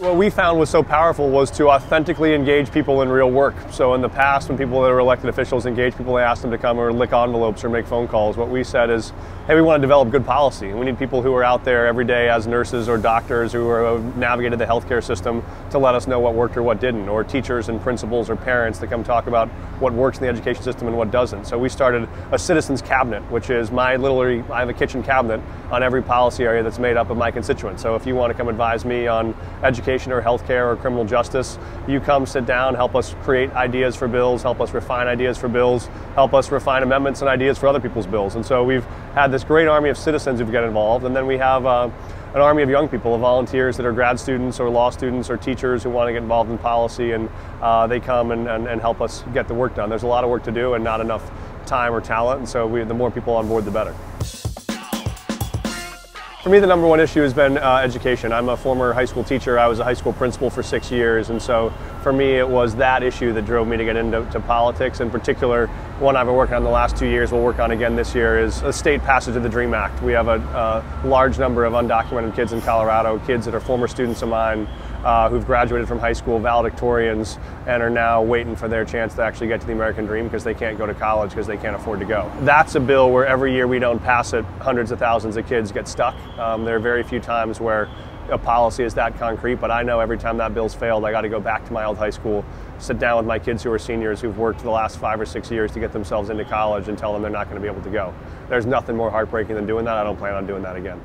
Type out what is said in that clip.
What we found was so powerful was to authentically engage people in real work. So in the past, when people that were elected officials engaged people, they asked them to come or lick envelopes or make phone calls. What we said is, hey, we want to develop good policy. We need people who are out there every day as nurses or doctors who have navigated the healthcare system to let us know what worked or what didn't, or teachers and principals or parents to come talk about what works in the education system and what doesn't. So we started a citizens cabinet, which is I have a kitchen cabinet on every policy area that's made up of my constituents. So if you want to come advise me on education or healthcare or criminal justice, you come sit down, help us create ideas for bills, help us refine ideas for bills, help us refine amendments and ideas for other people's bills. And so we've had this great army of citizens who get involved, and then we have an army of young people, of volunteers that are grad students or law students or teachers who want to get involved in policy, and they come and help us get the work done. There's a lot of work to do and not enough time or talent, and so the more people on board, the better. For me, the number one issue has been education. I'm a former high school teacher. I was a high school principal for 6 years, and so for me it was that issue that drove me to get into politics. In particular, one I've been working on the last 2 years, we'll work on again this year, is a state passage of the DREAM Act. We have a large number of undocumented kids in Colorado, kids that are former students of mine, who've graduated from high school, valedictorians, and are now waiting for their chance to actually get to the American dream because they can't go to college because they can't afford to go. That's a bill where every year we don't pass it, hundreds of thousands of kids get stuck. There are very few times where a policy is that concrete, but I know every time that bill's failed, I got to go back to my old high school, sit down with my kids who are seniors who've worked the last 5 or 6 years to get themselves into college and tell them they're not going to be able to go. There's nothing more heartbreaking than doing that. I don't plan on doing that again.